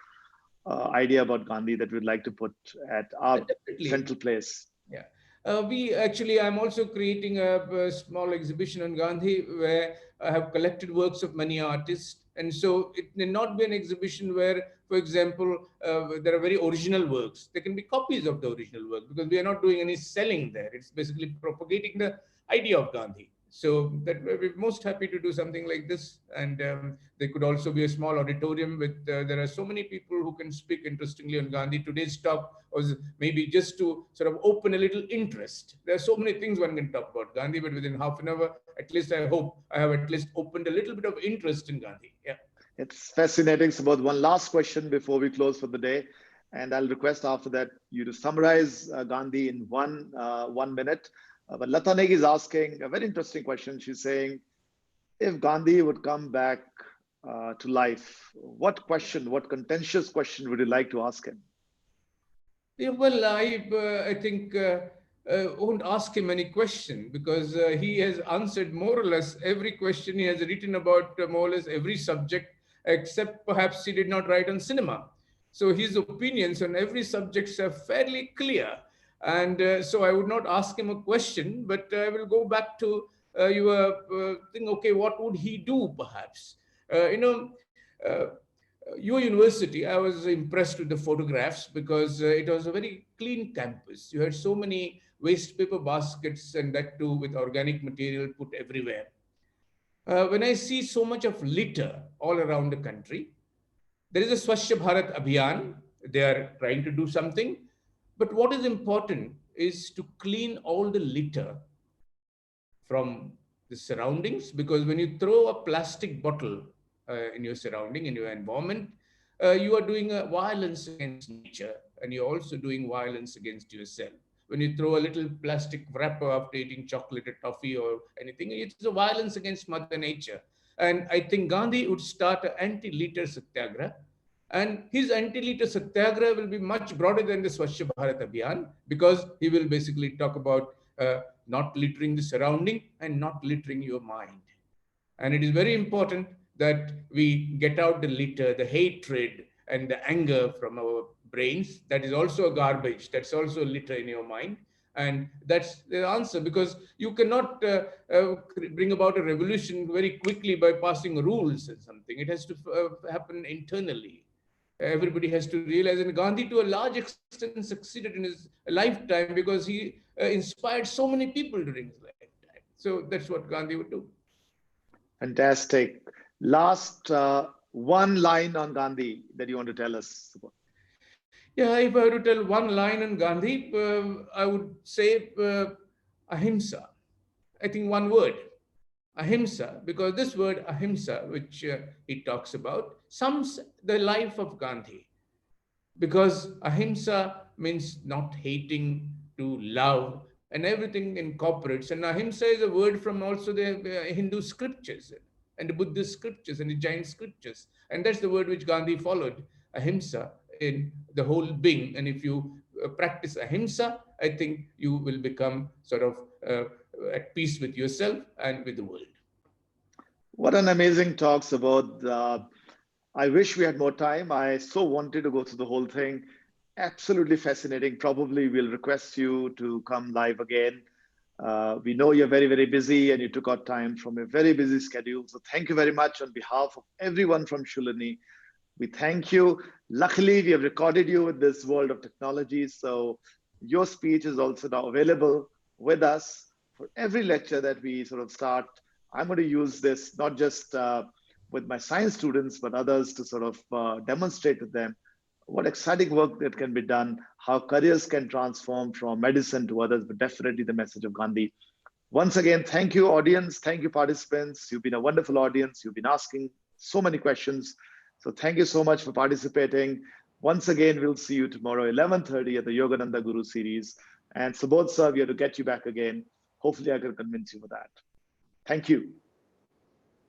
idea about Gandhi that we'd like to put at our central place. Yeah. I'm also creating a small exhibition on Gandhi where I have collected works of many artists. And so it may not be an exhibition where, for example, there are very original works. There can be copies of the original work because we are not doing any selling there. It's basically propagating the idea of Gandhi. So that we're most happy to do something like this. And there could also be a small auditorium with, there are so many people who can speak interestingly on Gandhi. Today's talk was maybe just to sort of open a little interest. There are so many things one can talk about Gandhi, but within half an hour, at least I hope I have at least opened a little bit of interest in Gandhi. Yeah. It's fascinating. So, about one last question before we close for the day. And I'll request after that you to summarize Gandhi in 1 minute. But Lataneg is asking a very interesting question. She's saying, if Gandhi would come back to life, what contentious question would you like to ask him? Yeah, well, I think won't ask him any question because he has answered more or less every question. He has written about more or less every subject. except perhaps he did not write on cinema. So his opinions on every subject are fairly clear. And so I would not ask him a question, but I will go back to your thing. Okay, what would he do perhaps? Uh, your university, I was impressed with the photographs because it was a very clean campus. You had so many waste paper baskets, and that too with organic material put everywhere. When I see so much of litter all around the country, there is a Swachh Bharat Abhiyan. They are trying to do something. But what is important is to clean all the litter from the surroundings, because when you throw a plastic bottle in your surrounding, in your environment, you are doing a violence against nature, and you're also doing violence against yourself. When you throw a little plastic wrapper after eating chocolate or toffee or anything, it's a violence against Mother Nature. And I think Gandhi would start an anti-litter satyagraha, and his anti-litter satyagraha will be much broader than the Swachh Bharat Abhiyan, because he will basically talk about not littering the surrounding and not littering your mind. And it is very important that we get out the litter, the hatred, and the anger from our brains. That is also a garbage. That's also a litter in your mind. And that's the answer, because you cannot bring about a revolution very quickly by passing rules and something. It has to happen internally. Everybody has to realize, and Gandhi to a large extent succeeded in his lifetime because he inspired so many people during his lifetime. So that's what Gandhi would do. Fantastic. Last one line on Gandhi that you want to tell us, Subodh. Yeah, if I were to tell one line on Gandhi, I would say ahimsa. I think one word, ahimsa, because this word ahimsa, which he talks about, sums the life of Gandhi. Because ahimsa means not hating, to love, and everything incorporates. And ahimsa is a word from also the Hindu scriptures and the Buddhist scriptures and the Jain scriptures. And that's the word which Gandhi followed, ahimsa, in the whole being. And if you practice ahimsa, I think you will become sort of at peace with yourself and with the world. What an amazing talk, Subodh. I wish we had more time. I so wanted to go through the whole thing. Absolutely fascinating. Probably we'll request you to come live again. We know you're very, very busy and you took out time from a very busy schedule. So thank you very much on behalf of everyone from Shoolini. We thank you. Luckily, we have recorded you with this world of technology. So your speech is also now available with us for every lecture that we sort of start. I'm going to use this not just with my science students, but others to sort of demonstrate to them what exciting work that can be done, how careers can transform from medicine to others, but definitely the message of Gandhi. Once again, thank you, audience. Thank you, participants. You've been a wonderful audience. You've been asking so many questions. So thank you so much for participating. Once again, we'll see you tomorrow, 11:30 at the Yogananda Guru series. And Subodh sir, we have to get you back again. Hopefully I can convince you for that. Thank you.